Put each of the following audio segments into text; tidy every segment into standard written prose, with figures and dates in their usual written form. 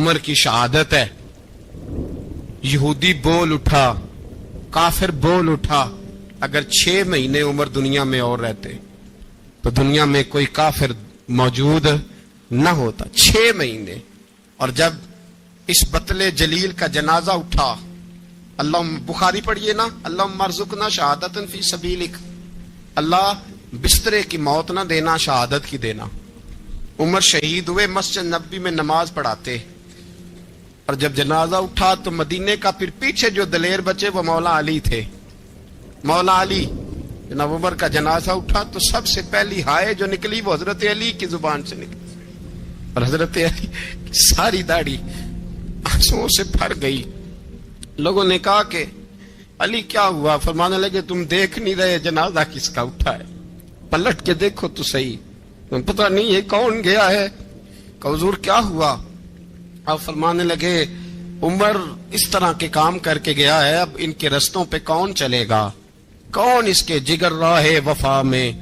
عمر کی شہادت ہے. یہودی بول اٹھا, کافر بول اٹھا, اگر 6 مہینے عمر دنیا میں اور رہتے تو دنیا میں کوئی کافر موجود نہ ہوتا. 6 مہینے. اور جب اس بطل جلیل کا جنازہ اٹھا, اللہ بخاری پڑھیے نا, اللہم ارزقنا شہادت فی سبیلک, اللہ بسترے کی موت نہ دینا, شہادت کی دینا. عمر شہید ہوئے, مسجد نبوی میں نماز پڑھاتے, اور جب جنازہ اٹھا تو مدینے کا پھر پیچھے جو دلیر بچے وہ مولا علی تھے. مولا علی, جناب عمر کا جنازہ اٹھا تو سب سے پہلی ہائے جو نکلی وہ حضرت علی کی زبان سے نکلی, اور حضرت علی کی ساری داڑھی آنسوؤں سے بھر گئی. لوگوں نے کہا کہ علی کیا ہوا؟ فرمانے لگے تم دیکھ نہیں رہے جنازہ کس کا اٹھا ہے, پلٹ کے دیکھو تو صحیح, تم پتہ نہیں یہ کون گیا ہے. کہ حضور کیا ہوا؟ آپ فرمانے لگے عمر اس طرح کے کام کر کے گیا ہے, اب ان کے رستوں پہ کون چلے گا؟ کون اس کے جگر راہ وفا میں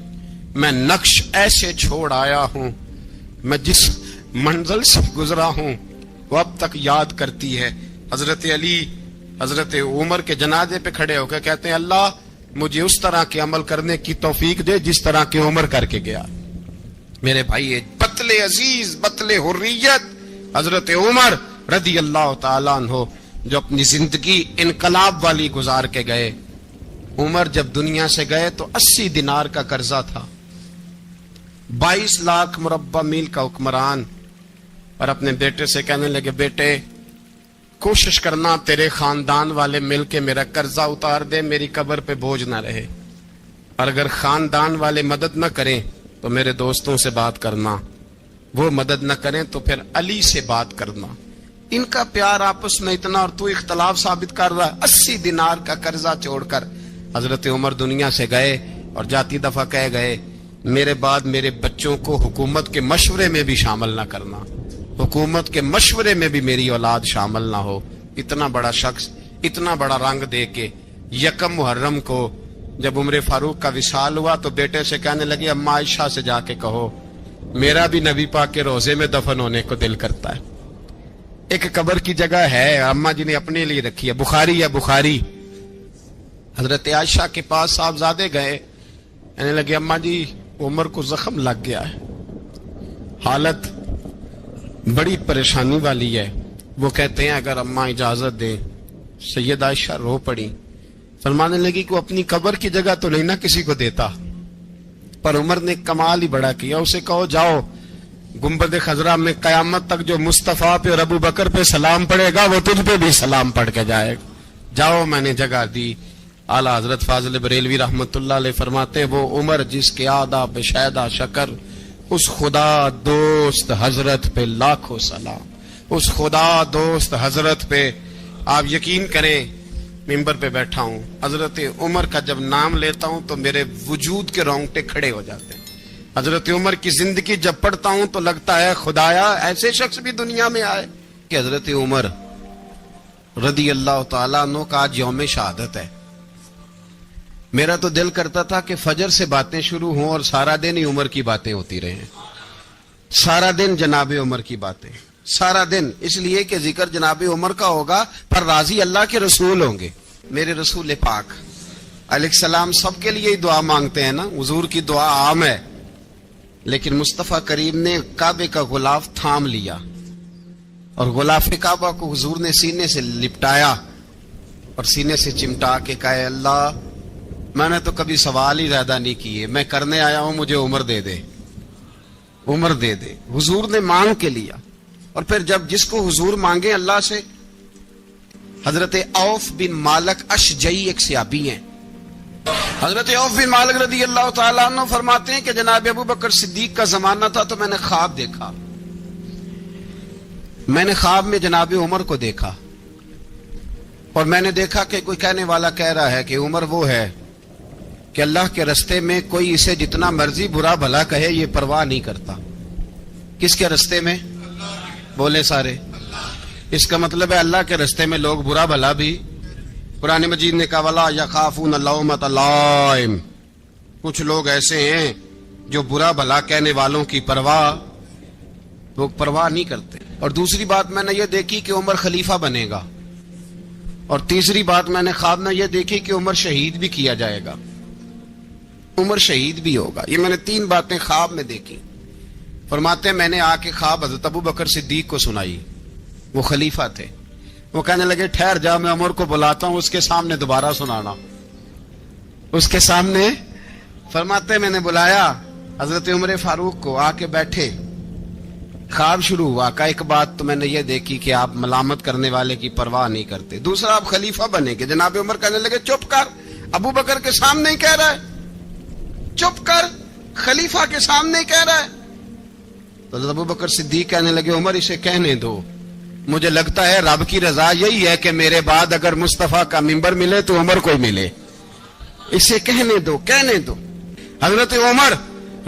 نقش ایسے چھوڑ آیا ہوں, میں جس منزل سے گزرا ہوں وہ اب تک یاد کرتی ہے. حضرت علی حضرت عمر کے جنازے پہ کھڑے ہو کے کہتے ہیں اللہ مجھے اس طرح کے عمل کرنے کی توفیق دے جس طرح کے عمر کر کے گیا. میرے بھائی, بطل عزیز, بطل حریت حضرت عمر رضی اللہ تعالیٰ عنہ, جو اپنی زندگی انقلاب والی گزار کے گئے. عمر جب دنیا سے گئے تو 80 دینار کا قرضہ تھا, 22 لاکھ مربع میل کا حکمران, اور اپنے بیٹے سے کہنے لگے بیٹے کوشش کرنا تیرے خاندان والے مل کے میرا قرضہ اتار دے, میری قبر پہ بوجھ نہ رہے, اور اگر خاندان والے مدد نہ کریں تو میرے دوستوں سے بات کرنا, وہ مدد نہ کریں تو پھر علی سے بات کرنا. ان کا پیار آپس میں اتنا, اور تو اختلاف ثابت کر رہا ہے. 80 دینار کا قرضہ چھوڑ کر حضرت عمر دنیا سے گئے, اور جاتی دفعہ کہہ گئے میرے بعد میرے بچوں کو حکومت کے مشورے میں بھی شامل نہ کرنا, حکومت کے مشورے میں بھی میری اولاد شامل نہ ہو. اتنا بڑا شخص اتنا بڑا رنگ دے کے 1 محرم کو جب عمر فاروق کا وصال ہوا تو بیٹے سے کہنے لگے اماں عائشہ سے جا کے کہو میرا بھی نبی پاک کے روزے میں دفن ہونے کو دل کرتا ہے. ایک قبر کی جگہ ہے اماں جی نے اپنے لیے رکھی ہے, بخاری ہے بخاری. حضرت عائشہ کے پاس صاحبزادے گئے, کہنے لگے اماں جی عمر کو زخم لگ گیا ہے, حالت بڑی پریشانی والی ہے. وہ کہتے ہیں اگر اماں اجازت دیں. سید عائشہ رو پڑی, فرمانے لگی کہ وہ اپنی قبر کی جگہ تو نہیں نہ کسی کو دیتا, پر عمر نے کمال ہی بڑا کیا. اسے کہو جاؤ گنبد خضرا میں قیامت تک جو مصطفیٰ پہ اور ابو بکر پہ سلام پڑے گا وہ تجھ پہ بھی سلام پڑھ کے جائے گا, جاؤ میں نے جگہ دی. اعلیٰ حضرت فاضل بریلوی رحمت اللہ علیہ فرماتے ہیں وہ عمر جس کے آداب شیدہ شکر, اس خدا دوست حضرت پہ لاکھوں سلام, اس خدا دوست حضرت پہ. آپ یقین کریں ممبر پہ بیٹھا ہوں, حضرت عمر کا جب نام لیتا ہوں تو میرے وجود کے رونگٹے کھڑے ہو جاتے ہیں. حضرت عمر کی زندگی جب پڑھتا ہوں تو لگتا ہے خدایا ایسے شخص بھی دنیا میں آئے. کہ حضرت عمر رضی اللہ تعالیٰ عنہ کا آج یوم شہادت ہے. میرا تو دل کرتا تھا کہ فجر سے باتیں شروع ہوں اور سارا دن ہی عمر کی باتیں ہوتی رہیں, سارا دن جناب عمر کی باتیں, سارا دن. اس لیے کہ ذکر جناب عمر کا ہوگا پر راضی اللہ کے رسول ہوں گے. میرے رسول پاک علیہ السلام سب کے لیے ہی دعا مانگتے ہیں نا, حضور کی دعا عام ہے, لیکن مصطفیٰ کریم نے کعبے کا غلاف تھام لیا اور غلاف کعبہ کو حضور نے سینے سے لپٹایا اور سینے سے چمٹا کے کہا اللہ میں نے تو کبھی سوال ہی زیادہ نہیں کیے, میں کرنے آیا ہوں, مجھے عمر دے دے, عمر دے دے. حضور نے مانگ کے لیا. اور پھر جب جس کو حضور مانگے اللہ سے, حضرت عوف بن مالک اشجعی ایک صحابی ہیں, حضرت عوف بن مالک رضی اللہ تعالیٰ عنہ فرماتے ہیں کہ جناب ابو بکر صدیق کا زمانہ تھا تو میں نے خواب دیکھا, میں نے خواب میں جناب عمر کو دیکھا, اور میں نے دیکھا کہ کوئی کہنے والا کہہ رہا ہے کہ عمر وہ ہے کہ اللہ کے رستے میں کوئی اسے جتنا مرضی برا بھلا کہے یہ پرواہ نہیں کرتا. کس کے رستے میں؟ بولے سارے. اس کا مطلب ہے اللہ کے رستے میں لوگ برا بھلا بھی. قرآن مجید نے کہا وَلَا يَخَافُونَ لَوْمَةَ لَائِمٍ, کچھ لوگ ایسے ہیں جو برا بھلا کہنے والوں کی پرواہ نہیں کرتے. اور دوسری بات میں نے یہ دیکھی کہ عمر خلیفہ بنے گا، اور تیسری بات میں نے خواب میں یہ دیکھی کہ عمر شہید بھی کیا جائے گا، عمر شہید بھی ہوگا۔ یہ میں نے 3 باتیں خواب میں دیکھی۔ فرماتے ہیں میں نے آ کے خواب حضرت ابو بکر صدیق کو سنائی، وہ خلیفہ تھے۔ وہ کہنے لگے ٹھہر جا، میں عمر کو بلاتا ہوں، اس کے سامنے دوبارہ سنانا، اس کے سامنے۔ فرماتے ہیں میں نے بلایا حضرت عمر فاروق کو، آ کے بیٹھے، خواب شروع ہوا۔ کہ ایک بات تو میں نے یہ دیکھی کہ آپ ملامت کرنے والے کی پرواہ نہیں کرتے، دوسرا آپ خلیفہ بنے گے۔ جناب عمر کہنے لگے چپ کر، ابو بکر کے سامنے ہی کہہ رہا ہے، چپ کر، خلیفہ کے سامنے ہی کہہ رہا ہے۔ تو حضرت ابو بکر صدیق کہنے لگے عمر اسے کہنے دو، مجھے لگتا ہے رب کی رضا یہی ہے کہ میرے بعد اگر مصطفیٰ کا منبر ملے تو عمر کو ملے، اسے کہنے دو، کہنے دو۔ حضرت عمر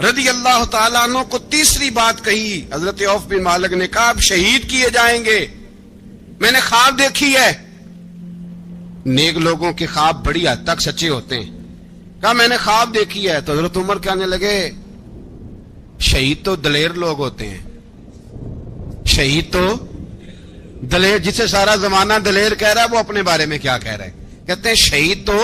رضی اللہ تعالیٰ عنہ کو تیسری بات کہی۔ حضرت عوف بن مالک نے کہا آپ شہید کیے جائیں گے، میں نے خواب دیکھی ہے۔ نیک لوگوں کے خواب بڑی حد تک سچے ہوتے ہیں۔ کہا میں نے خواب دیکھی ہے۔ تو حضرت عمر کہنے لگے شہید تو دلیر لوگ ہوتے ہیں، شہید تو دلیر، جسے سارا زمانہ دلیر کہہ رہا ہے وہ اپنے بارے میں کیا کہہ رہا ہے؟ کہتے ہیں شہید تو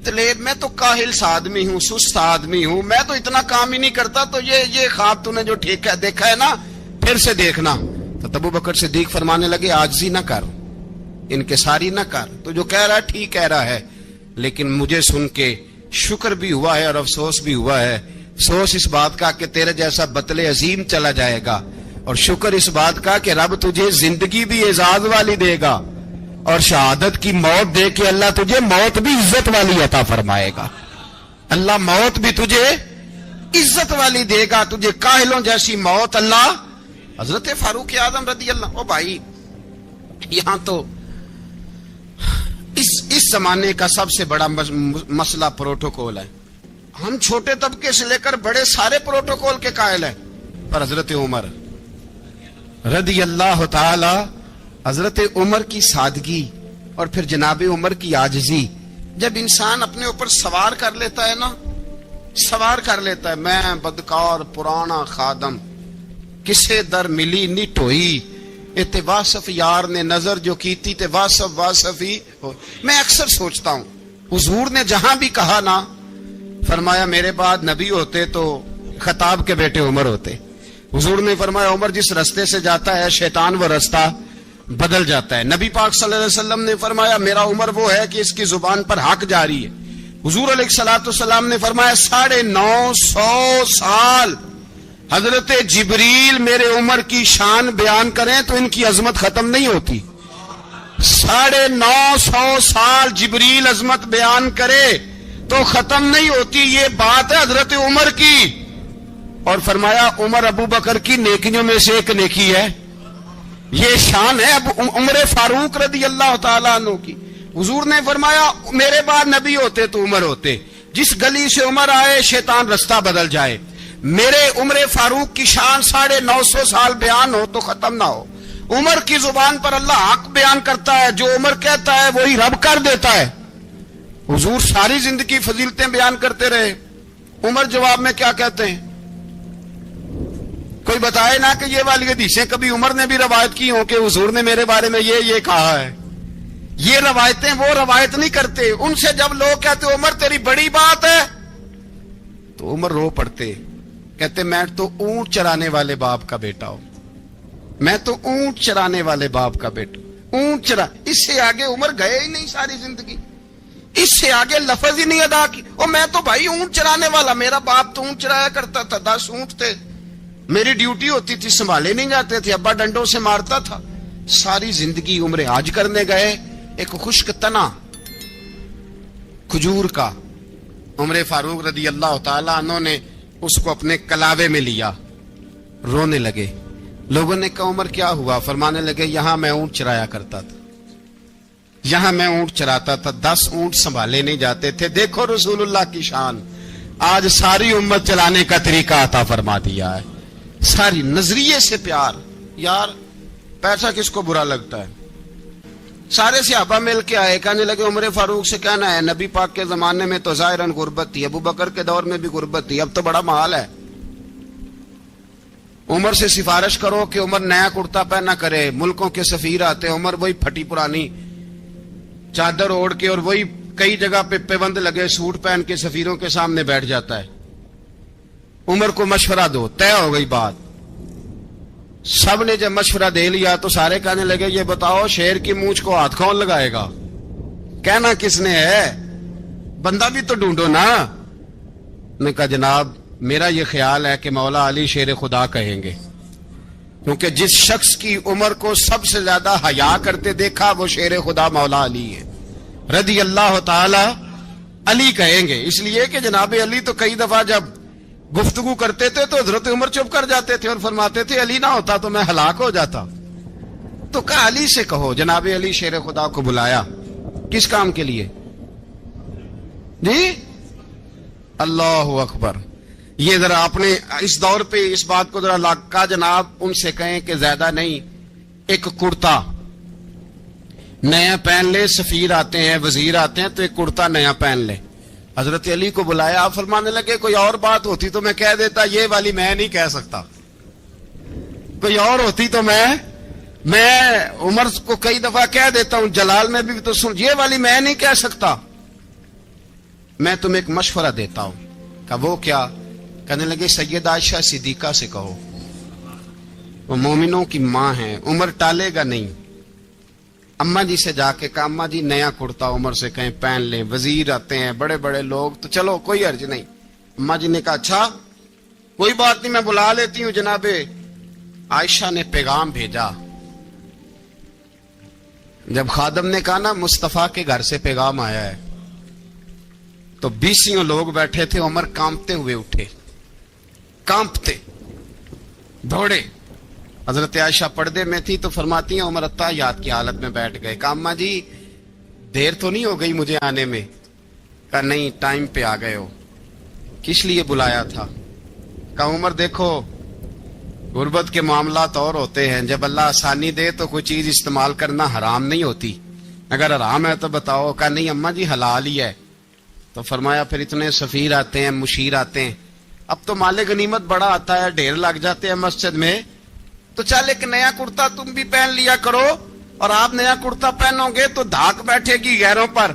دلیر، میں تو کاہل سا آدمی ہوں، سست آدمی ہوں، میں تو اتنا کام ہی نہیں کرتا، تو یہ خواب تو نے جو ٹھیک دیکھا ہے نا پھر سے دیکھنا۔ تو ابو بکر صدیق فرمانے لگے عاجزی نہ کر، انکساری نہ کر، تو جو کہہ رہا ہے ٹھیک کہہ رہا ہے، لیکن مجھے سن کے شکر بھی ہوا ہے اور افسوس بھی ہوا ہے۔ افسوس اس بات کا کہ تیرے جیسا بطل عظیم چلا جائے گا، اور شکر اس بات کا کہ رب تجھے زندگی بھی اعزاز والی دے گا، اور شہادت کی موت دے کے اللہ تجھے موت بھی عزت والی عطا فرمائے گا۔ اللہ موت بھی تجھے عزت والی دے گا، تجھے کاہلوں جیسی موت اللہ۔ حضرت فاروق اعظم رضی اللہ، او بھائی یہاں تو اس زمانے کا سب سے بڑا مسئلہ پروٹوکول ہے۔ ہم چھوٹے طبقے سے لے کر بڑے سارے پروٹوکول کے قائل ہیں، پر حضرت عمر رضی اللہ تعالی، حضرت عمر کی سادگی اور پھر جناب عمر کی عاجزی، جب انسان اپنے اوپر سوار کر لیتا ہے نا، سوار کر لیتا ہے، میں بدکار پرانا خادم، کسے در ملی نی ٹوئی، تے واصف یار نے نظر جو کیتی تے واصف ہی ہو۔ میں اکثر سوچتا ہوں حضور نے جہاں بھی کہا نا، فرمایا میرے بعد نبی ہوتے تو خطاب کے بیٹے عمر ہوتے۔ حضور نے فرمایا عمر جس رستے سے جاتا ہے شیطان وہ رستہ بدل جاتا ہے۔ نبی پاک صلی اللہ علیہ وسلم نے فرمایا میرا عمر وہ ہے کہ اس کی زبان پر حق جاری ہے۔ حضور علیہ الصلوۃ والسلام نے فرمایا 950 سال حضرت جبریل میرے عمر کی شان بیان کریں تو ان کی عظمت ختم نہیں ہوتی۔ 950 سال جبریل عظمت بیان کرے تو ختم نہیں ہوتی۔ یہ بات ہے حضرت عمر کی، اور فرمایا عمر ابو بکر کی نیکیوں میں سے ایک نیکی ہے، یہ شان ہے اب عمر فاروق رضی اللہ تعالیٰ عنہ کی۔ حضور نے فرمایا میرے بعد نبی ہوتے تو عمر ہوتے، جس گلی سے عمر آئے شیطان رستہ بدل جائے۔ میرے عمر فاروق کی شان 950 سال بیان ہو تو ختم نہ ہو۔ عمر کی زبان پر اللہ حق بیان کرتا ہے، جو عمر کہتا ہے وہی رب کر دیتا ہے۔ حضور ساری زندگی فضیلتیں بیان کرتے رہے، عمر جواب میں کیا کہتے ہیں؟ کوئی بتائے نا کہ یہ والی حدیثیں کبھی عمر نے بھی روایت کی ہوں کہ حضور نے میرے بارے میں یہ کہا ہے۔ یہ روایتیں وہ روایت نہیں کرتے، ان سے جب لوگ کہتے عمر تیری بڑی بات ہے تو عمر رو پڑتے، کہتے میں تو اونٹ چرانے والے باپ کا بیٹا ہوں، میں تو اونٹ چرانے والے باپ کا بیٹا، اونٹ چرا۔ اس سے آگے عمر گئے ہی نہیں ساری زندگی، اس سے آگے لفظ ہی نہیں ادا کی۔ اور میں تو بھائی اونٹ چرانے والا، میرا باپ تو اونٹ چرایا کرتا تھا، 10 اونٹ تھے، میری ڈیوٹی ہوتی تھی، سنبھالے نہیں جاتے تھے، ابا ڈنڈوں سے مارتا تھا۔ ساری زندگی عمر حج کرنے گئے، ایک خشک تنا کھجور کا عمر فاروق رضی اللہ تعالیٰ عنہ نے اس کو اپنے کلاوے میں لیا، رونے لگے۔ لوگوں نے کہا عمر کیا ہوا؟ فرمانے لگے یہاں میں اونٹ چرایا کرتا تھا، یہاں میں اونٹ چراتا تھا، 10 اونٹ سنبھالے نہیں جاتے تھے۔ دیکھو رسول اللہ کی شان، آج ساری امت چلانے کا طریقہ عطا فرما دیا ہے، ساری نظریے سے پیار۔ یار پیسہ کس کو برا لگتا ہے؟ سارے صحابہ مل کے آئے، کہنے لگے عمر فاروق سے کہنا ہے نبی پاک کے زمانے میں تو ظاہراً غربت تھی، ابو بکر کے دور میں بھی غربت تھی، اب تو بڑا محال ہے۔ عمر سے سفارش کرو کہ عمر نیا کرتا پہنا کرے. ملکوں کے سفیر آتے ہیں, عمر وہی پھٹی پرانی چادر اوڑھ کے اور وہی کئی جگہ پہ پیبند لگے سوٹ پہن کے سفیروں کے سامنے بیٹھ جاتا ہے. عمر کو مشورہ دو, طے ہو گئی بات. سب نے جب مشورہ دے لیا تو سارے کہنے لگے یہ بتاؤ شیر کی مونچھ کو ہاتھ کون لگائے گا؟ کہنا کس نے ہے؟ بندہ بھی تو ڈھونڈو نا. نے کہا جناب میرا یہ خیال ہے کہ مولا علی شیر خدا کہیں گے, کیونکہ جس شخص کی عمر کو سب سے زیادہ حیا کرتے دیکھا وہ شیر خدا مولا علی ہے رضی اللہ تعالی علی کہیں گے. اس لیے کہ جناب علی تو کئی دفعہ جب گفتگو کرتے تھے تو حضرت عمر چپ کر جاتے تھے اور فرماتے تھے علی نہ ہوتا تو میں ہلاک ہو جاتا. تو کہا علی سے کہو. جناب علی شیر خدا کو بلایا. کس کام کے لیے جی؟ اللہ اکبر. یہ ذرا آپ نے اس دور پہ اس بات کو ذرا لاکا جناب ان سے کہیں کہ زیادہ نہیں, ایک کرتا نیا پہن لے. سفیر آتے ہیں, وزیر آتے ہیں تو ایک کرتا نیا پہن لے. حضرت علی کو بلایا. آپ فرمانے لگے کوئی اور بات ہوتی تو میں کہہ دیتا, یہ والی میں نہیں کہہ سکتا. کوئی اور ہوتی تو میں عمر کو کئی دفعہ کہہ دیتا ہوں, جلال میں بھی تو سن, یہ والی میں نہیں کہہ سکتا. میں تمہیں ایک مشورہ دیتا ہوں. کہ وہ کیا؟ کہنے لگے سیدہ عائشہ صدیقہ سے کہو, وہ مومنوں کی ماں ہیں, عمر ٹالے گا نہیں. اماں جی سے جا کے کہا اماں جی نیا کرتا عمر سے کہیں پہن لیں. وزیر آتے ہیں, بڑے بڑے لوگ, تو چلو کوئی حرج نہیں. اماں جی نے کہا اچھا کوئی بات نہیں میں بلا لیتی ہوں. جناب عائشہ نے پیغام بھیجا. جب خادم نے کہا نا مصطفیٰ کے گھر سے پیغام آیا ہے, تو 20 لوگ بیٹھے تھے. عمر کانپتے ہوئے اٹھے, کانپتے دوڑے. حضرت عائشہ پردے میں تھی تو فرماتی ہیں عمر اتحیات کی حالت میں بیٹھ گئے. کہا اماں جی دیر تو نہیں ہو گئی مجھے آنے میں؟ کہا نہیں ٹائم پہ آ گئے ہو. کس لیے بلایا تھا؟ کہا عمر دیکھو غربت کے معاملات اور ہوتے ہیں, جب اللہ آسانی دے تو کوئی چیز استعمال کرنا حرام نہیں ہوتی, اگر حرام ہے تو بتاؤ. کہا نہیں اماں جی حلال ہی ہے. تو فرمایا پھر اتنے سفیر آتے ہیں, مشیر آتے ہیں, اب تو مال غنیمت بڑا آتا ہے, ڈھیر لگ جاتے ہیں مسجد میں, تو چل ایک نیا کرتا تم بھی پہن لیا کرو. اور آپ نیا کرتا پہنو گے تو دھاک بیٹھے گی غیروں پر.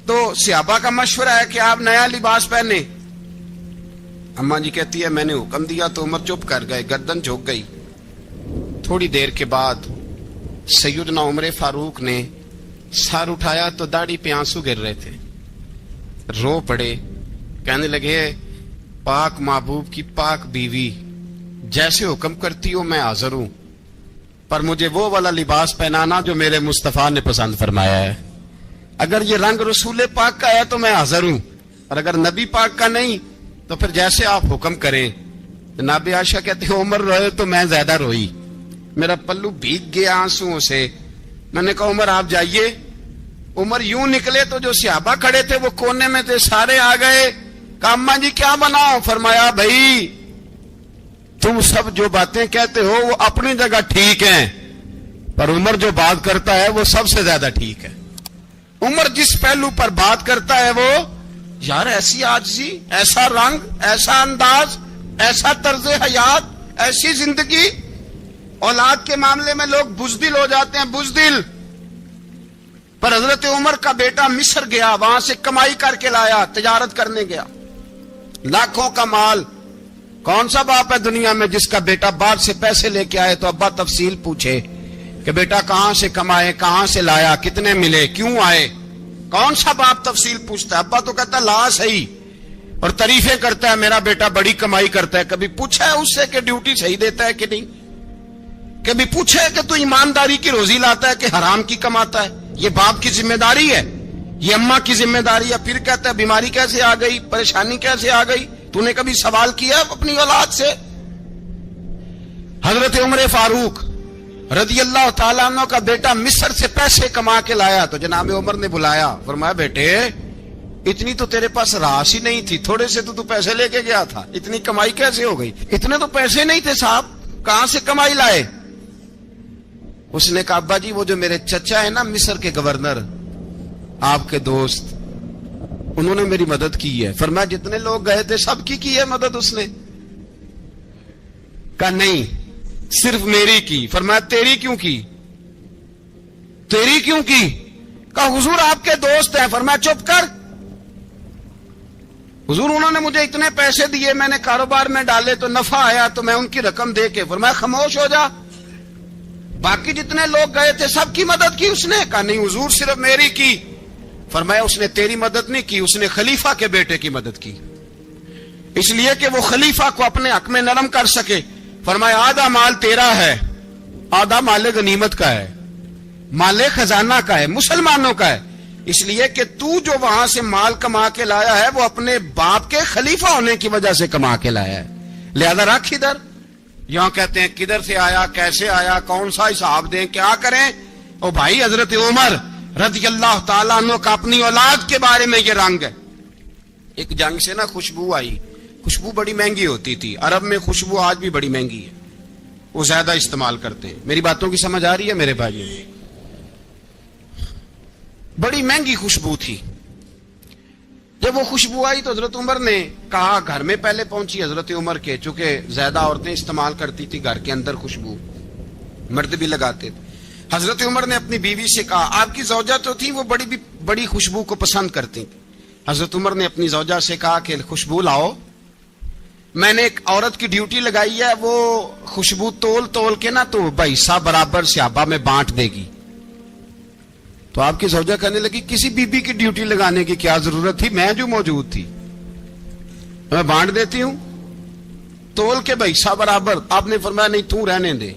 تو صحابہ کا مشورہ ہے کہ آپ نیا لباس پہنے. اماں جی کہتی ہے میں نے حکم دیا تو عمر چپ کر گئے, گردن جھک گئی. تھوڑی دیر کے بعد سیدنا عمر فاروق نے سر اٹھایا تو داڑھی پہ آنسو گر رہے تھے, رو پڑے. کہنے لگے پاک محبوب کی پاک بیوی جیسے حکم کرتی ہو میں حاضر ہوں, پر مجھے وہ والا لباس پہنانا جو میرے مصطفیٰ نے پسند فرمایا ہے. اگر یہ رنگ رسول پاک کا ہے تو میں حاضر ہوں, اور اگر نبی پاک کا نہیں تو پھر جیسے آپ حکم کریں. جناب عائشہ کہتے ہیں عمر روئے تو میں زیادہ روئی, میرا پلو بھیگ گیا آنسوؤں سے. میں نے کہا عمر آپ جائیے. عمر یوں نکلے تو جو صحابہ کھڑے تھے وہ کونے میں تھے, سارے آ گئے. کہا اماں جی کیا بناؤ؟ فرمایا بھائی تم سب جو باتیں کہتے ہو وہ اپنی جگہ ٹھیک ہیں, پر عمر جو بات کرتا ہے وہ سب سے زیادہ ٹھیک ہے. عمر جس پہلو پر بات کرتا ہے وہ یار ایسی عاجزی, ایسا رنگ, ایسا انداز, ایسا طرز حیات, ایسی زندگی. اولاد کے معاملے میں لوگ بزدل ہو جاتے ہیں, بزدل. پر حضرت عمر کا بیٹا مصر گیا, وہاں سے کمائی کر کے لایا, تجارت کرنے گیا, لاکھوں کا مال. کون سا باپ ہے دنیا میں جس کا بیٹا باپ سے پیسے لے کے آئے تو ابا تفصیل پوچھے کہ بیٹا کہاں سے کمائے, کہاں سے لایا, کتنے ملے, کیوں آئے؟ کون سا باپ تفصیل پوچھتا ہے؟ ابا تو کہتا لا صحیح, اور تعریفیں کرتا ہے میرا بیٹا بڑی کمائی کرتا ہے. کبھی پوچھا ہے اس سے کہ ڈیوٹی صحیح دیتا ہے کہ نہیں؟ کبھی پوچھا ہے کہ تو ایمانداری کی روزی لاتا ہے کہ حرام کی کماتا ہے؟ یہ باپ کی ذمہ داری ہے, یہ اماں کی ذمہ داری ہے. پھر کہتا ہے بیماری کیسے آ گئی, پریشانی کیسے آ گئی؟ تو نے کبھی سوال کیا اپنی اولاد سے؟ حضرت عمر فاروق رضی اللہ تعالیٰ عنہ کا بیٹا مصر سے پیسے کما کے لایا تو جناب عمر نے بلایا, فرمایا بیٹے اتنی تو تیرے پاس راس ہی نہیں تھی, تھوڑے سے تو پیسے لے کے گیا تھا, اتنی کمائی کیسے ہو گئی؟ اتنے تو پیسے نہیں تھے صاحب, کہاں سے کمائی لائے؟ اس نے کہا ابا جی وہ جو میرے چچا ہے نا مصر کے گورنر, آپ کے دوست, انہوں نے میری مدد کی ہے. فرمایا جتنے لوگ گئے تھے سب کی ہے مدد اس نے. کہا نہیں صرف میری کی. فرمایا تیری کیوں کی؟ تیری کیوں کی؟ کہا حضور آپ کے دوست ہیں. فرمایا چپ کر حضور انہوں نے مجھے اتنے پیسے دیے, میں نے کاروبار میں ڈالے تو نفع آیا تو میں ان کی رقم دے کے. فرمایا خاموش ہو جا, باقی جتنے لوگ گئے تھے سب کی مدد کی اس نے؟ کہا نہیں حضور صرف میری کی. فرمایا اس نے تیری مدد نہیں کی, اس نے خلیفہ کے بیٹے کی مدد کی, اس لیے کہ وہ خلیفہ کو اپنے حق میں نرم کر سکے. فرمایا آدھا مال تیرا ہے, آدھا مال غنیمت کا ہے, مال خزانہ کا ہے, مسلمانوں کا ہے, اس لیے کہ تو جو وہاں سے مال کما کے لایا ہے وہ اپنے باپ کے خلیفہ ہونے کی وجہ سے کما کے لایا ہے, لہذا رکھ ادھر. یہاں کہتے ہیں کدھر سے آیا, کیسے آیا, کون سا حساب دیں, کیا کریں؟ او بھائی حضرت عمر رضی اللہ تعالیٰ عنہ کا اپنی اولاد کے بارے میں یہ رنگ ہے. ایک جنگ سے نا خوشبو آئی, خوشبو بڑی مہنگی ہوتی تھی, عرب میں خوشبو آج بھی بڑی مہنگی ہے, وہ زیادہ استعمال کرتے ہیں. میری باتوں کی سمجھ آ رہی ہے میرے بھائی؟ بڑی مہنگی خوشبو تھی. جب وہ خوشبو آئی تو حضرت عمر نے کہا, گھر میں پہلے پہنچی حضرت عمر کے, چونکہ زیادہ عورتیں استعمال کرتی تھی گھر کے اندر خوشبو, مرد بھی لگاتے تھے. حضرت عمر نے اپنی بیوی سے کہا, آپ کی زوجہ تو تھی وہ بڑی خوشبو کو پسند کرتی تھی. حضرت عمر نے اپنی زوجہ سے کہا کہ خوشبو لاؤ, میں نے ایک عورت کی ڈیوٹی لگائی ہے, وہ خوشبو تول کے نا تو حصہ برابر صحابہ میں بانٹ دے گی. تو آپ کی زوجہ کہنے لگی کسی بی بی کی ڈیوٹی لگانے کی کیا ضرورت تھی, میں جو موجود تھی میں بانٹ دیتی ہوں تول کے حصہ برابر. آپ نے فرمایا نہیں تو رہنے دے,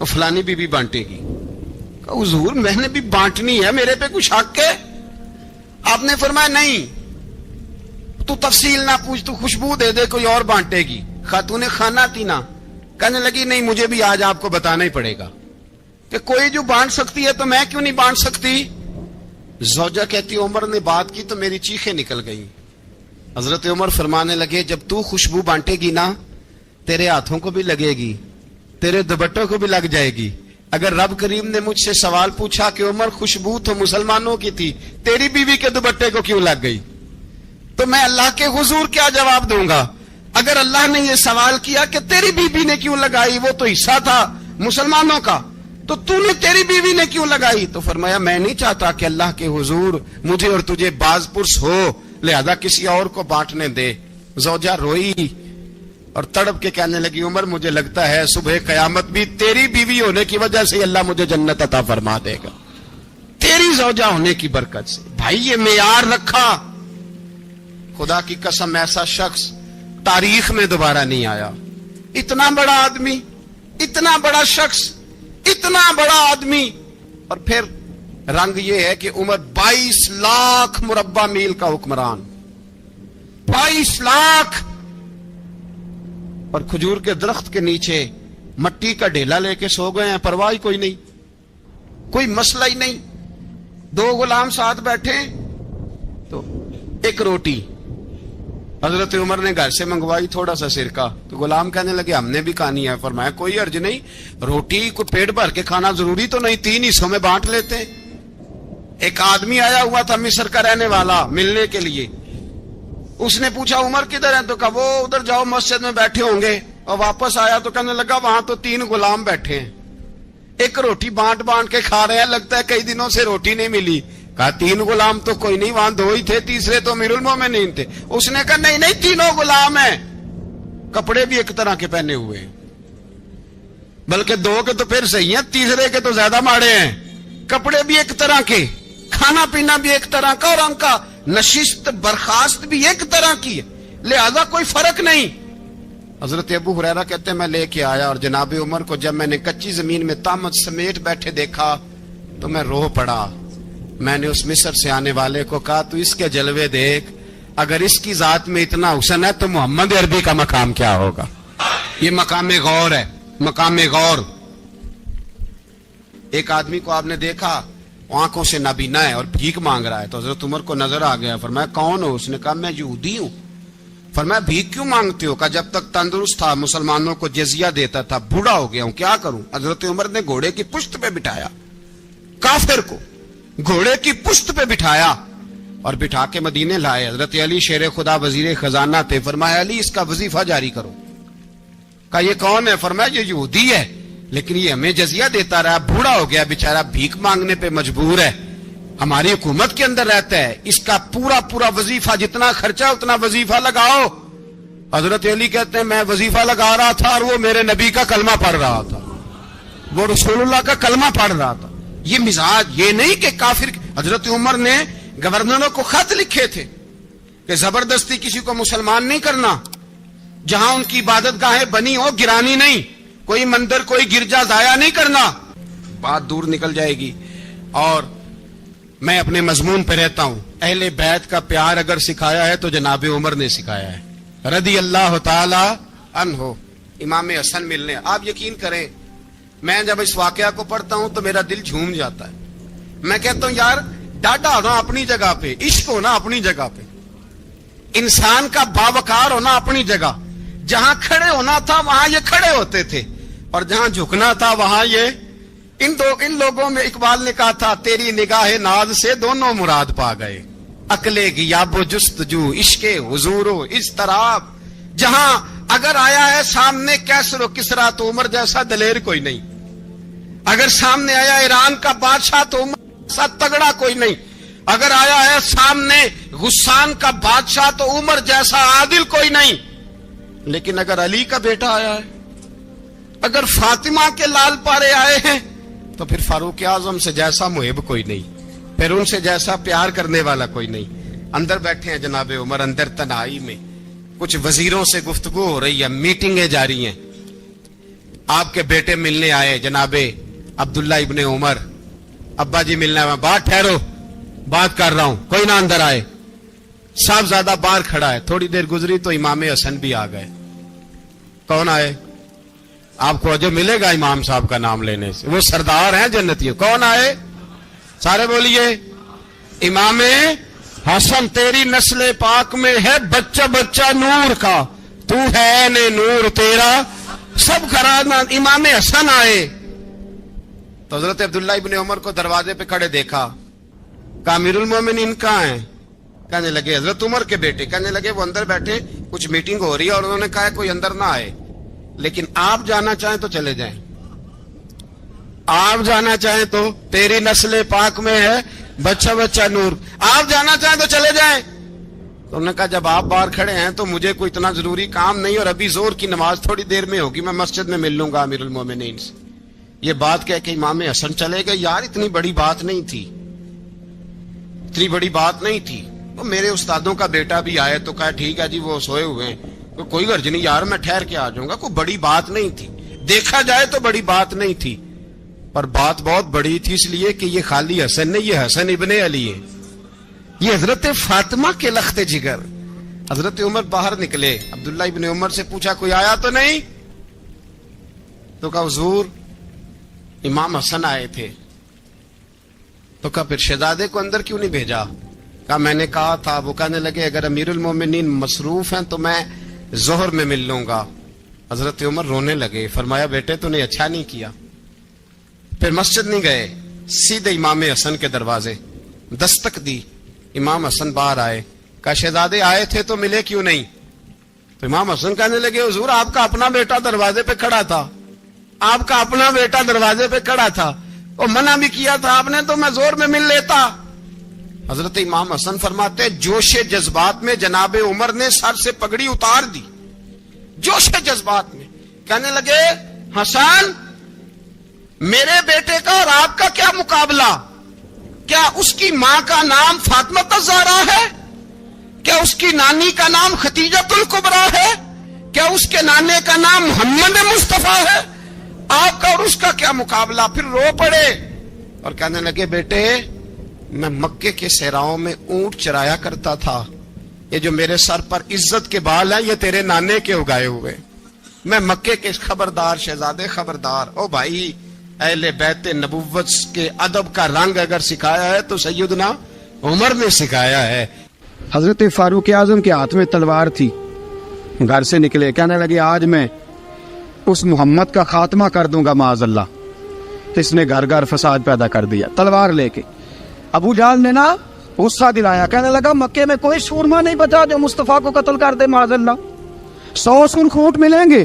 وہ فلانی بی بی بانٹے گی. حضور میں نے بھی بانٹنی ہے, میرے پہ کچھ حق ہے؟ آپ نے فرمایا نہیں, تو تفصیل نہ پوچھ, تو خوشبو دے دے, کوئی اور بانٹے گی. خاتون خانہ تھی نا, کہنے لگی نہیں مجھے بھی آج آپ کو بتانا ہی پڑے گا کہ کوئی جو بانٹ سکتی ہے تو میں کیوں نہیں بانٹ سکتی. زوجہ کہتی عمر نے بات کی تو میری چیخیں نکل گئی. حضرت عمر فرمانے لگے جب تو خوشبو بانٹے گی نا تیرے ہاتھوں کو بھی لگے گی, تیرے دوپٹوں کو بھی لگ جائے گی. اگر رب کریم نے مجھ سے سوال پوچھا کہ عمر خوشبو تو مسلمانوں کی تھی, تیری بیوی کے دوپٹے کو کیوں لگ گئی, تو میں اللہ کے حضور کیا جواب دوں گا؟ اگر اللہ نے یہ سوال کیا کہ تیری بیوی نے کیوں لگائی, وہ تو حصہ تھا مسلمانوں کا, تو نے تیری بیوی نے کیوں لگائی؟ تو فرمایا میں نہیں چاہتا کہ اللہ کے حضور مجھے اور تجھے باز پرس ہو, لہذا کسی اور کو بانٹنے دے. زوجہ روئی اور تڑپ کے کہنے لگی عمر مجھے لگتا ہے صبح قیامت بھی تیری بیوی ہونے کی وجہ سے اللہ مجھے جنت عطا فرما دے گا, تیری زوجہ ہونے کی برکت سے. بھائی یہ معیار رکھا, خدا کی قسم ایسا شخص تاریخ میں دوبارہ نہیں آیا. اتنا بڑا آدمی, اتنا بڑا شخص, اتنا بڑا آدمی, اور پھر رنگ یہ ہے کہ عمر 22 لاکھ مربع میل کا حکمران, 22 لاکھ, اور کھجور کے درخت کے نیچے مٹی کا ڈھیلا لے کے سو گئے ہیں, پرواہ کوئی نہیں, کوئی مسئلہ ہی نہیں. 2 غلام ساتھ بیٹھے تو ایک روٹی حضرت عمر نے گھر سے منگوائی, تھوڑا سا سرکہ, تو غلام کہنے لگے ہم نے بھی کھانی ہے. فرمایا کوئی حرج نہیں, روٹی کو پیٹ بھر کے کھانا ضروری تو نہیں, 3 حصوں میں بانٹ لیتے. ایک آدمی آیا ہوا تھا مصر کا رہنے والا ملنے کے لیے, اس نے پوچھا عمر کدھر ہیں, تو کہا وہ ادھر جاؤ مسجد میں بیٹھے ہوں گے. اور واپس آیا تو کہنے لگا وہاں تو 3 غلام بیٹھے ہیں, ایک روٹی بانٹ کے کھا رہے ہیں, لگتا ہے کئی دنوں سے روٹی نہیں ملی. کہا 3 غلام تو کوئی نہیں, وہاں 2 ہی تھے, تیسرے تو امیر المومنین تھے. اس نے کہا نہیں 3 غلام ہیں, کپڑے بھی ایک طرح کے پہنے ہوئے ہیں, بلکہ 2 کے تو پھر صحیح ہیں, تیسرے کے تو زیادہ ماڑے ہیں. کپڑے بھی ایک طرح کے, کھانا پینا بھی ایک طرح کا, اور ان کا نشست برخاست بھی ایک طرح کی ہے, لہذا کوئی فرق نہیں. حضرت ابو ہریرہ کہتے ہیں میں لے کے آیا, اور جناب عمر کو جب میں نے کچی زمین میں تامت سمیٹ بیٹھے دیکھا تو میں رو پڑا. میں نے اس مصر سے آنے والے کو کہا تو اس کے جلوے دیکھ, اگر اس کی ذات میں اتنا حسن ہے تو محمد عربی کا مقام کیا ہوگا. یہ مقام غور ہے, مقام غور. ایک آدمی کو آپ نے دیکھا آنکھوں سے نابینا ہے اور بھیک مانگ رہا ہے, تو حضرت عمر کو نظر آ گیا. فرمایا کون ہو؟ اس نے کہا میں یہودی ہوں. فرمایا بھیک کیوں مانگتے ہو؟ کہا جب تک تندرست تھا مسلمانوں کو جزیہ دیتا تھا, بوڑھا ہو گیا ہوں کیا کروں. حضرت عمر نے گھوڑے کی پشت پہ بٹھایا, کافر کو گھوڑے کی پشت پہ بٹھایا اور بٹھا کے مدینے لائے. حضرت علی شیر خدا وزیر خزانہ تھے. فرمایا علی اس کا وظیفہ جاری کرو. کہا یہ کون ہے؟ فرمایا یہ یہودی ہے، لیکن یہ ہمیں جزیہ دیتا رہا، بوڑھا ہو گیا بیچارہ، بھیک مانگنے پہ مجبور ہے، ہماری حکومت کے اندر رہتا ہے، اس کا پورا وظیفہ جتنا خرچہ اتنا وظیفہ لگاؤ۔ حضرت علی کہتے ہیں میں وظیفہ لگا رہا تھا اور وہ میرے نبی کا کلمہ پڑھ رہا تھا، وہ رسول اللہ کا کلمہ پڑھ رہا تھا۔ یہ مزاج، یہ نہیں کہ کافر۔ حضرت عمر نے گورنروں کو خط لکھے تھے کہ زبردستی کسی کو مسلمان نہیں کرنا، جہاں ان کی عبادت گاہیں بنی ہو گرانی نہیں، کوئی مندر کوئی گرجا ضائع نہیں کرنا۔ بات دور نکل جائے گی، اور میں اپنے مضمون پہ رہتا ہوں۔ اہل بیت کا پیار اگر سکھایا ہے تو جناب عمر نے سکھایا ہے رضی اللہ تعالی عنہ۔ امام حسن ملنے، آپ یقین کریں میں جب اس واقعہ کو پڑھتا ہوں تو میرا دل جھوم جاتا ہے۔ میں کہتا ہوں یار ڈاڈا ہونا اپنی جگہ پہ، عشق ہونا اپنی جگہ پہ، انسان کا باوقار ہونا اپنی جگہ، جہاں کھڑے ہونا تھا وہاں یہ کھڑے ہوتے تھے، اور جہاں جھکنا تھا وہاں یہ ان لوگوں میں اقبال نے کہا تھا تیری نگاہ ناز سے دونوں مراد پا گئے، عقل غیاب و جستجو، عشق حضور و اضطراب۔ جہاں اگر آیا ہے سامنے کیسر و کسرا تو عمر جیسا دلیر کوئی نہیں، اگر سامنے آیا ایران کا بادشاہ تو عمر جیسا تگڑا کوئی نہیں، اگر آیا ہے سامنے غسان کا بادشاہ تو عمر جیسا عادل کوئی نہیں، لیکن اگر علی کا بیٹا آیا ہے، اگر فاطمہ کے لال پارے آئے ہیں تو پھر فاروق اعظم سے جیسا محب کوئی نہیں، پھر ان سے جیسا پیار کرنے والا کوئی نہیں۔ اندر بیٹھے ہیں جناب عمر، اندر تنہائی میں کچھ وزیروں سے گفتگو ہو رہی ہے، میٹنگیں جاری ہیں۔ آپ کے بیٹے ملنے آئے جناب عبداللہ ابن عمر، ابا جی ملنے آئے، بات ٹھہرو بات کر رہا ہوں، کوئی نہ اندر آئے۔ صاحبزادہ باہر کھڑا ہے، تھوڑی دیر گزری تو امام حسن بھی آ گئے۔ کون آئے؟ آپ کو جو ملے گا امام صاحب کا نام لینے سے، وہ سردار ہیں جنتیوں۔ کون آئے؟ سارے بولیے امام حسن، تیری نسل پاک میں ہے بچہ بچہ نور کا، تو ہے نے نور تیرا سب گھرانہ۔ امام حسن آئے تو حضرت عبداللہ ابن عمر کو دروازے پہ کھڑے دیکھا، کہا امیر المومنین کہاں ہیں؟ کہنے لگے حضرت عمر کے بیٹے۔ کہنے لگے وہ اندر بیٹھے، کچھ میٹنگ ہو رہی ہے، اور انہوں نے کہا کوئی اندر نہ آئے، لیکن آپ جانا چاہیں تو چلے جائیں، آپ جانا چاہیں تو، تیری نسل پاک میں ہے بچہ بچہ نور، آپ جانا چاہیں تو چلے جائیں۔ تو انہوں نے کہا جب آپ باہر کھڑے ہیں تو مجھے کوئی اتنا ضروری کام نہیں، اور ابھی زور کی نماز تھوڑی دیر میں ہوگی، میں مسجد میں مل لوں گا امیر المومنین سے۔ یہ بات کہہ کے امام حسن چلے گئے۔ یار اتنی بڑی بات نہیں تھی، اتنی بڑی بات نہیں تھی۔ تو میرے استادوں کا بیٹا بھی آئے تو کہا ٹھیک ہے جی وہ سوئے ہوئے ہیں، تو کوئی غرض نہیں یار میں ٹھہر کے آ جاؤں گا، کوئی بڑی بات نہیں تھی، دیکھا جائے تو بڑی بات نہیں تھی، پر بات بہت بڑی تھی، اس لیے کہ یہ خالی حسن نہیں، یہ حسن ابن علی ہے، یہ حضرت فاطمہ کے لخت جگر۔ حضرت عمر باہر نکلے، عبداللہ ابن عمر سے پوچھا کوئی آیا تو نہیں؟ تو کہا حضور امام حسن آئے تھے۔ تو کہا پھر شہزادے کو اندر کیوں نہیں بھیجا؟ کہا میں نے کہا تھا۔ وہ کہنے لگے اگر امیر المومنین مصروف ہیں تو میں ظہر میں مل لوں گا۔ حضرت عمر رونے لگے، فرمایا بیٹے تو نے اچھا نہیں کیا۔ پھر مسجد نہیں گئے، سیدھے امام حسن کے دروازے دستک دی، امام حسن باہر آئے، کہا شہزادے آئے تھے تو ملے کیوں نہیں؟ تو امام حسن کہنے لگے حضور آپ کا اپنا بیٹا دروازے پہ کھڑا تھا، آپ کا اپنا بیٹا دروازے پہ کھڑا تھا، اور منع بھی کیا تھا آپ نے تو میں زور میں مل لیتا۔ حضرت امام حسن فرماتے جوش جذبات میں جناب عمر نے سر سے پگڑی اتار دی، جوش جذبات میں کہنے لگے حسن میرے بیٹے کا اور آپ کا کیا مقابلہ؟ کیا اس کی ماں کا نام فاطمہ الزہرا ہے؟ کیا اس کی نانی کا نام خدیجہ الکبریٰ ہے؟ کیا اس کے نانے کا نام محمد مصطفیٰ ہے؟ آپ کا اور اس کا کیا مقابلہ؟ پھر رو پڑے اور کہنے لگے بیٹے میں مکے کے صحراؤں میں اونٹ چرایا کرتا تھا، یہ جو میرے سر پر عزت کے بال ہیں یہ تیرے نانے کے اگائے ہوئے، میں مکے کے خبردار شہزادے خبردار۔ او بھائی اہل بیت نبوت کے ادب کا رنگ اگر سکھایا ہے تو سیدنا عمر نے سکھایا ہے۔ حضرت فاروق اعظم کے ہاتھ میں تلوار تھی، گھر سے نکلے، کہنے لگے آج میں اس محمد کا خاتمہ کر دوں گا معاذ اللہ، اس نے گھر گھر فساد پیدا کر دیا تلوار لے کے۔ ابو جہل نے نا غصہ دلایا، کہنے لگا مکے میں کوئی سورما نہیں بچا جو مصطفیٰ کو قتل کر دے معاذ اللہ، 100 سن خونٹ ملیں گے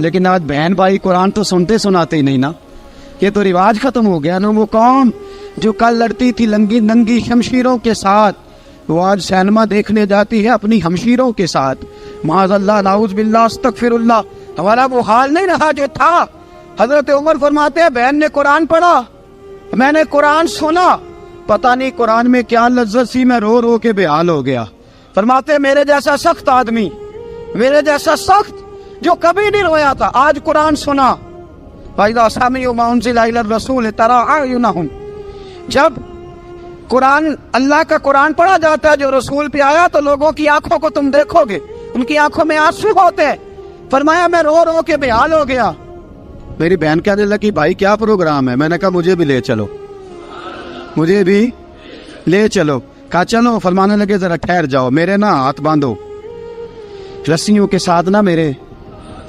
لیکن آج بہن بھائی قرآن تو سنتے سناتے ہی نہیں نا. یہ تو رواج ختم ہو گیا نا. وہ قوم جو کل لڑتی تھی ننگی شمشیروں کے ساتھ، وہ آج سینما دیکھنے جاتی ہے اپنی ہمشیروں کے ساتھ. معاذ اللہ، نعوذ باللہ، استغفر اللہ. ہمارا وہ حال نہیں رہا جو تھا. حضرت عمر فرماتے ہیں بہن نے قرآن پڑھا، میں نے قرآن سنا، پتہ نہیں قرآن میں کیا لذت سی، میں رو رو کے بے حال ہو گیا. فرماتے ہیں میرے جیسا سخت آدمی، میرے جیسا سخت جو کبھی نہیں رویا تھا، آج قرآن سنا. فَإِذَا سَمِعُوا مَا أُنزِلَ إِلَى الرَّسُولِ تَرَىٰ أَعْيُنَهُمْ، جب قرآن، اللہ کا قرآن پڑھا جاتا ہے جو رسول پہ آیا، تو لوگوں کی آنکھوں کو تم دیکھو گے، ان کی آنکھوں میں آنسو ہوتے ہیں. فرمایا میں رو رو کے بے حال ہو گیا. میری بہن کہنے لگی بھائی کیا پروگرام ہے؟ میں نے کہا مجھے بھی لے چلو، مجھے بھی لے چلو. کہا چلو. فرمانے لگے ذرا ٹھہر جاؤ، میرے نا ہاتھ باندھو رسیوں کے ساتھ، نا میرے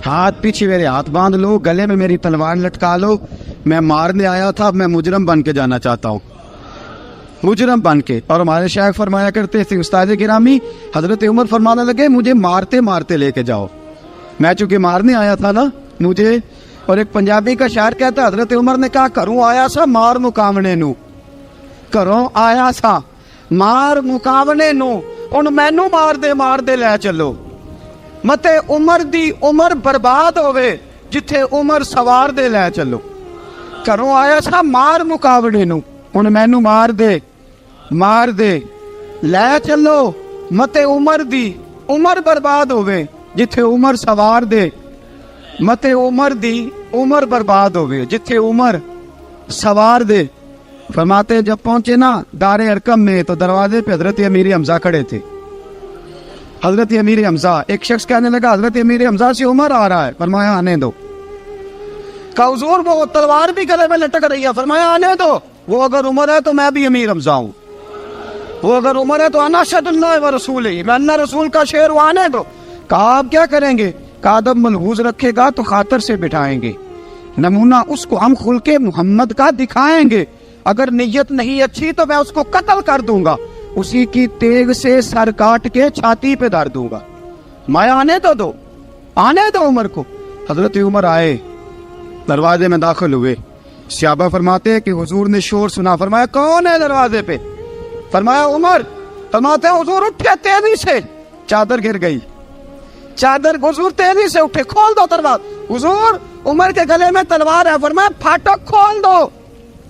ہاتھ پیچھے میرے ہاتھ باندھ لو، گلے میں میری تلوار لٹکا لو. میں مارنے آیا تھا، اب میں مجرم بن کے جانا چاہتا ہوں، مجرم بن کے. اور ہمارے شیخ فرمایا کرتے تھے استاد گرامی، حضرت عمر فرمانے لگے مجھے مارتے مارتے لے کے جاؤ. میں چونکہ مارنے آیا تھا نا مجھے. اور ایک پنجابی کا شاعر کہتا ہے حضرت عمر نے کہا کروں آیا سا مار مقامنے نو، کروں آیا سا مار مقامنے نو، ان مینو مار دے لے چلو. متے عمر دی عمر برباد ہوئے جتھے عمر سوار دے لے چلو. کروں آیا سا مار مقابلے نو، ان مینو مار دے لے چلو. متے عمر دی عمر برباد ہوئے جتھے عمر سوار دے، متے عمر دی عمر برباد ہوئے جتھے عمر سوار دے. فرماتے جب پہنچے نا دار ارقم میں تو دروازے پہ حضرت امیر حمزہ کھڑے تھے. حضرت امیر حمزہ، ایک شخص کہنے لگا حضرت امیر حمزہ سے عمر آ رہا ہے. فرمایا آنے دو. کہا حضور وہ تلوار بھی گلے میں لٹک رہی ہے. فرمایا آنے دو. وہ اگر عمر ہے تو میں بھی امیر حمزہ ہوں، وہ اگر عمر ہے تو انا اشہد اللہ و رسول ہی، میں اللہ رسول کا شعر ہوں، آنے دو. کہا آپ کیا کریں گے؟ کہا ادب ملحوظ رکھے گا تو خاطر سے بٹھائیں گے، نمونہ اس کو ہم خلق محمد کا دکھائیں گے، اگر نیت نہیں اچھی تو میں اس کو قتل کر دوں گا، اسی کی تیغ سے سر کاٹ کے چھاتی پہ دھر دوں گا. میں آنے تو دو، آنے دو عمر کو. حضرت عمر آئے، دروازے میں داخل ہوئے. صحابہ فرماتے ہیں کہ حضور نے شور سنا. فرمایا کون ہے دروازے پہ؟ فرمایا عمر. فرماتے ہیں حضور اٹھے تیزی سے، چادر گر گئی، چادر. حضور تیزی سے اٹھے، کھول دو دروازہ. حضور عمر کے گلے میں تلوار ہے. فرمایا پھاٹک کھول دو.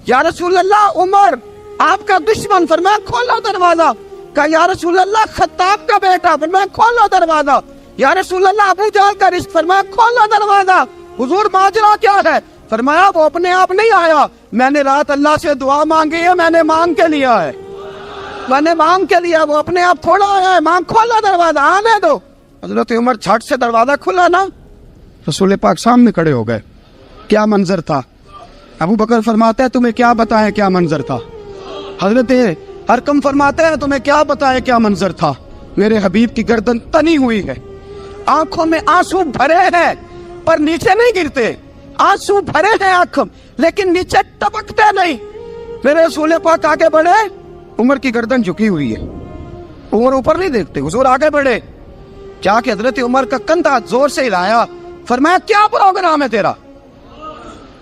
یا رسول اللہ عمر آپ کا دشمن. فرمایا کھولو دروازہ. کہا یا رسول اللہ خطاب کا بیٹا. فرمایا کھولو دروازہ. یا رسول اللہ ابو جہل کا رزق. فرمایا کھولو دروازہ. حضور ماجرا کیا ہے؟ فرمایا وہ اپنے آپ نہیں آیا، میں نے رات اللہ سے دعا مانگی ہے، میں نے مانگ کے لیا ہے، میں نے مانگ کے لیا، وہ اپنے آپ تھوڑا آیا ہے. مانگ. کھولا دروازہ، آنے دو. حضرت عمر جھٹ سے دروازہ کھلا نا، رسول پاک سامنے کھڑے ہو گئے. کیا منظر تھا. ابو بکر فرماتا ہے تمہیں کیا بتائیں کیا منظر تھا. حضرت ارقم فرماتے ہیں تمہیں کیا بتائیں کیا منظر تھا. میرے حبیب کی گردن تنی ہوئی ہے، آنکھوں میں آنسو بھرے ہیں پر نیچے نہیں گرتے. آنسو بھرے ہیں آنکھوں لیکن نیچے ٹپکتے نہیں. میرے رسول پاک آگے بڑھے، عمر کی گردن جھکی ہوئی ہے، عمر اوپر نہیں دیکھتے. حضور آگے بڑھے، جا کے حضرت عمر کا کندھا زور سے ہلایا. فرمایا کیا پروگرام ہے تیرا،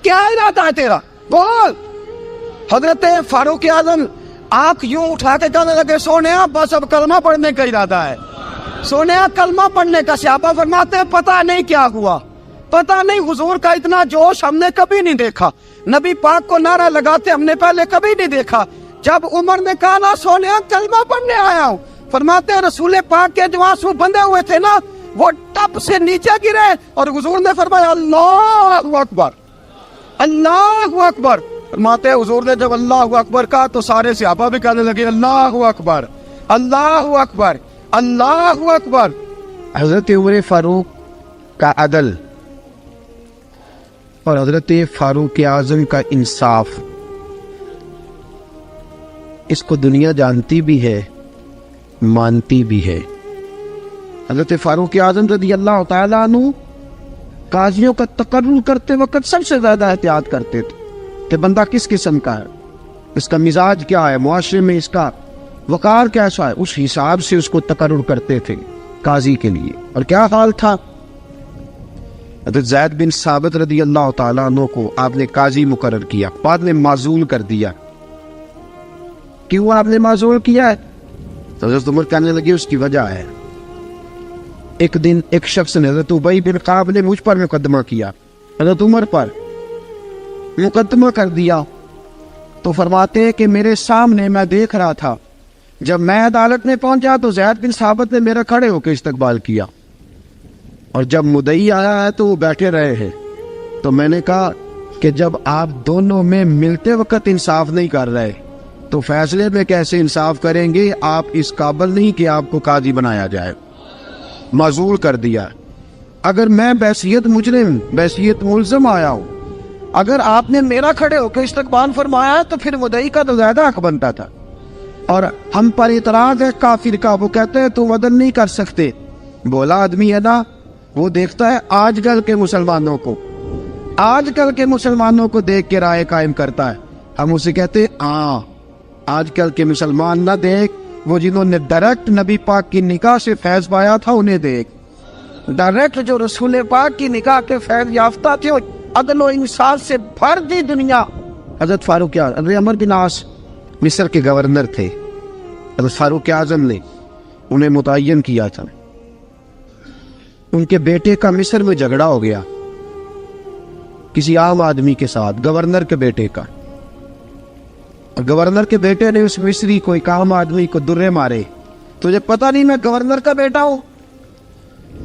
کیا ارادہ ہے تیرا، بول. حضرت فاروق اعظم آنکھ یوں اٹھا کے کہنے لگے سونیا بس اب کلمہ پڑھنے کا ارادہ ہے، سونیا کلمہ پڑھنے کا. صحابہ فرماتے ہیں پتہ نہیں کیا ہوا، پتہ نہیں. حضور کا اتنا جوش ہم نے کبھی نہیں دیکھا، نبی پاک کو نعرہ لگاتے ہم نے پہلے کبھی نہیں دیکھا. جب عمر نے کہا نا سونیا کلمہ پڑھنے آیا ہوں، فرماتے ہیں رسول پاک کے جو آنسو بندے ہوئے تھے نا وہ ٹپ سے نیچے گرے اور حضور نے فرمایا اللہ اکبر، اللہ اکبر. فرماتے ہیں حضور نے جب اللہ اکبر کہا تو سارے صحابہ بھی کہنے لگے اللہ اکبر، اللہ اکبر، اللہ اکبر. حضرت عمر فاروق کا عدل اور حضرت فاروق اعظم کا انصاف، اس کو دنیا جانتی بھی ہے، مانتی بھی ہے. حضرت فاروق اعظم رضی اللہ تعالیٰ عنہ قاضیوں کا تقرر کرتے وقت سب سے زیادہ احتیاط کرتے تھے کہ بندہ کس قسم کا ہے، اس کا مزاج کیا ہے، معاشرے میں اس کا وقار کیسا ہے، اس حساب سے اس کو تقرر کرتے تھے قاضی کے لیے. اور کیا حال تھا، حضرت زید بن ثابت رضی اللہ تعالیٰ عنہ کو آپ نے قاضی مقرر کیا، بعد میں معزول کر دیا۔ کیوں آپ نے معزول کیا ہے؟ تو حضرت عمر کہنے لگے اس کی وجہ ہے، ایک دن ایک شخص نے حضرت ابی بن کعب نے مجھ پر مقدمہ کیا، حضرت عمر پر مقدمہ کر دیا، تو فرماتے ہیں کہ میرے سامنے میں دیکھ رہا تھا، جب میں عدالت میں پہنچا تو زید بن ثابت نے میرا کھڑے ہو کے استقبال کیا، اور جب مدعی آیا ہے تو وہ بیٹھے رہے ہیں، تو میں نے کہا کہ جب آپ دونوں میں ملتے وقت انصاف نہیں کر رہے تو فیصلے میں کیسے انصاف کریں گے؟ آپ اس قابل نہیں کہ آپ کو قاضی بنایا جائے، معزول کر دیا۔ اگر میں بحیثیت مجرم، بحیثیت ملزم آیا ہوں، اگر آپ نے میرا کھڑے ہو کے استقبال فرمایا تو پھر مدعی کا تو زیادہ حق بنتا تھا، اور ہم پر اعتراض ہے کافر کا، وہ کہتے ہیں تم عدل نہیں کر سکتے۔ بولا آدمی ہے نا، وہ دیکھتا ہے آج کل کے مسلمانوں کو، آج کل کے مسلمانوں کو دیکھ کے رائے قائم کرتا ہے۔ ہم اسے کہتے ہیں ہاں آج کل کے مسلمان نہ دیکھ، وہ جنہوں نے ڈائریکٹ نبی پاک کی نکاح سے فیض پایا تھا انہیں دیکھ، ڈائریکٹ جو رسول پاک کی نکاح کے فیض یافتہ تھے، عدل و انصاف سے بھر دی دنیا۔ حضرت فاروق اعظم، حضرت عمرو بن عاص مصر کے گورنر تھے، حضرت فاروق اعظم نے انہیں متعین کیا تھا۔ ان کے بیٹے کا مصر میں جھگڑا ہو گیا کسی عام آدمی کے ساتھ، گورنر کے بیٹے کا، اور گورنر کے بیٹے نے اس مصری کو، ایک عام آدمی کو درے مارے۔ تجھے پتہ نہیں میں گورنر کا بیٹا ہوں؟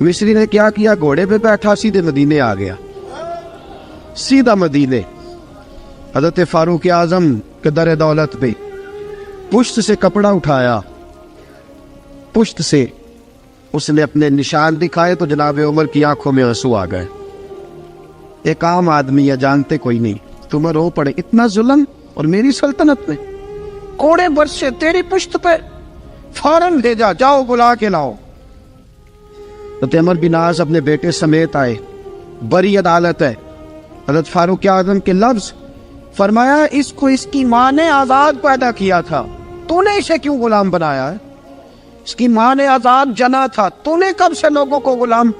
مصری نے کیا کیا، گھوڑے پہ بیٹھا سیدھے مدینے آ گیا، سیدھا مدینے۔ حضرت فاروق اعظم کے در دولت پہ پشت سے کپڑا اٹھایا، پشت سے اس نے اپنے نشان دکھائے تو جناب عمر کی آنکھوں میں آنسو آ گئے۔ ایک عام آدمی ہے، جانتے کوئی نہیں، تمہیں رو پڑے، اتنا ظلم، اور میری سلطنت میں کوڑے برسے تیری پشت پہ، فوراً بھیجا، جاؤ بلا کے لاؤ۔ حضرت عمر بن عاص اپنے بیٹے سمیت آئے، بڑی عدالت ہے، حضرت فاروق اعظم کے لفظ، فرمایا اس کو اس کی ماں نے آزاد پیدا کیا تھا، تو نے اسے کیوں غلام بنایا ہے؟ اس کی ماں نے آزاد جنا تھا، تو نے کب سے لوگوں کو غلام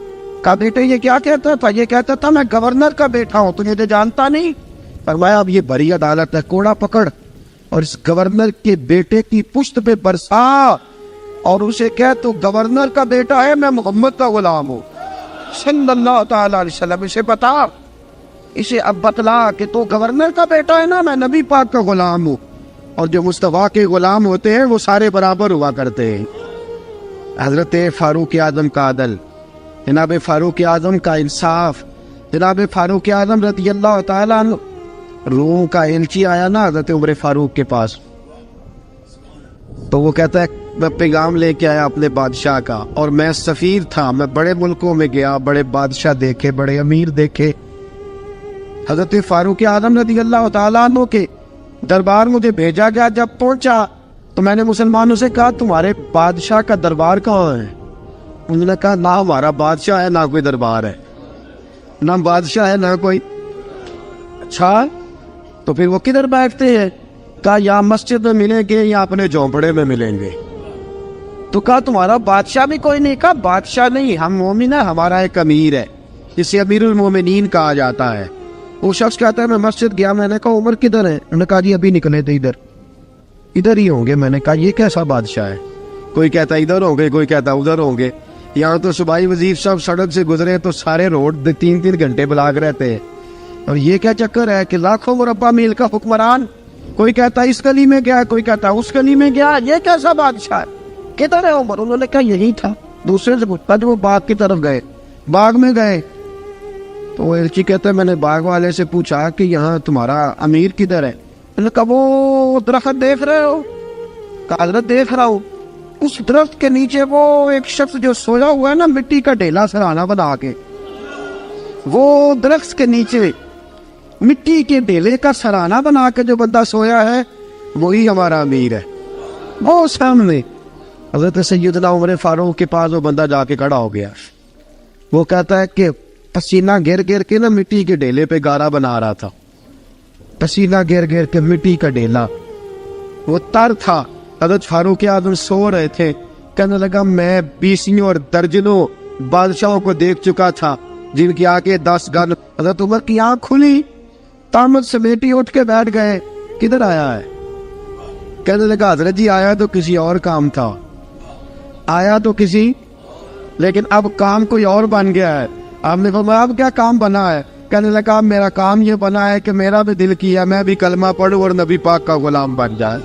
کا؟ بیٹے یہ کیا کہتا تھا؟ یہ کہتا تھا میں گورنر کا بیٹا ہوں، تجھے تو جانتا نہیں۔ فرمایا اب یہ بڑی عدالت ہے، کوڑا پکڑ اور اس گورنر کے بیٹے کی پشت پہ برسا، اور اسے کہہ تو گورنر کا بیٹا ہے، میں محمد کا غلام ہوں صلی اللہ تعالی علیہ وسلم۔ اسے بتا، اسے اب بتلا کہ تو گورنر کا بیٹا ہے نا، میں نبی پاک کا غلام ہوں، اور جو مصطفیٰ کے غلام ہوتے ہیں وہ سارے برابر ہوا کرتے ہیں۔ حضرت فاروق اعظم کا عدل، جناب فاروق اعظم کا انصاف، جناب فاروق اعظم رضی اللہ تعالیٰ عنہ۔ روم کا ایلچی آیا نا حضرت عمر فاروق کے پاس، تو وہ کہتا ہے میں پیغام لے کے آیا اپنے بادشاہ کا، اور میں سفیر تھا، میں بڑے ملکوں میں گیا، بڑے بادشاہ دیکھے، بڑے امیر دیکھے۔ حضرت فاروق اعظم رضی اللہ تعالیٰ عنہ کے دربار مجھے بھیجا گیا، جب پہنچا تو میں نے مسلمانوں سے کہا تمہارے بادشاہ کا دربار کہاں ہے؟ انہوں نے کہا نہ ہمارا بادشاہ ہے، نہ کوئی دربار ہے، نہ بادشاہ ہے، نہ کوئی۔ اچھا تو پھر وہ کدھر بیٹھتے ہیں؟ کہا یا مسجد میں ملیں گے یا اپنے جھونپڑے میں ملیں گے۔ تو کہا تمہارا بادشاہ بھی کوئی نہیں؟ کہا بادشاہ نہیں، ہم مومن ہیں، ہمارا ایک امیر ہے جسے امیر المومنین کہا جاتا ہے۔ وہ شخص کہتا ہے میں مسجد گیا، میں نے کہا عمر کدھر ہے؟ انہوں نے کہا جی ابھی نکلے تھے، ادھر ہی ہوں گے۔ میں نے کہا یہ کیسا بادشاہ ہے؟ کوئی کہتا ادھر ہوں گے، کوئی کہتا ادھر ہوں گے۔ یہاں تو صوبائی وزیر صاحب سڑک سے گزرے تو سارے روڈ 3 گھنٹے بلاک رہتے ہیں، اور یہ کیا چکر ہے کہ لاکھوں مربع میل کا حکمران، کوئی کہتا اس گلی میں گیا، کوئی کہتا اس گلی میں گیا، یہ کیسا بادشاہ ہے؟ کدھر ہے عمر؟ انہوں نے کہا یہی تھا۔ دوسرے سے پوچھتا جو وہ باغ کی طرف گئے، باغ میں گئے تو وہ ایلچی کہتا ہے میں نے باغ والے سے پوچھا کہ یہاں تمہارا امیر کدھر ہے؟ انہوں نے کہا وہ درخت دیکھ رہے ہو؟ کہا حضرت دیکھ رہا ہوں۔ اس درخت کے نیچے وہ ایک شخص جو سویا ہوا ہے نا، مٹی کا ڈھیلا سرہانہ بنا کے، وہ درخت کے نیچے مٹی کے ڈھیلے کا سرہانہ بنا کے جو بندہ سویا ہے وہی ہمارا امیر ہے۔ وہ سامنے حضرت سیدنا عمر فاروق کے پاس وہ بندہ جا کے کھڑا ہو گیا، وہ کہتا ہے کہ پسینہ گر گر کے نا مٹی کے ڈھیلے پہ گارا بنا رہا تھا، پسینہ گر گر کے مٹی کا ڈھیلا، وہ تر تھا۔ حضرت فاروق اعظم سو رہے تھے، کہنے لگا میں 20 اور درجنوں بادشاہوں کو دیکھ چکا تھا، جن کی آنکھیں 10 گن. حضرت عمر کی آنکھ کھلی، تامت سمیٹی اٹھ کے بیٹھ گئے. کدھر آیا ہے؟ کہنے لگا حضرت جی آیا تو کسی اور کام تھا، آیا تو کسی، لیکن اب کام کوئی اور بن گیا ہے. آپ نے فرمایا اب کیا کام بنا ہے؟ کہنے لگا میرا کام یہ بنا ہے کہ میرا بھی دل کیا میں بھی کلمہ پڑھوں اور نبی پاک کا غلام بن جائے.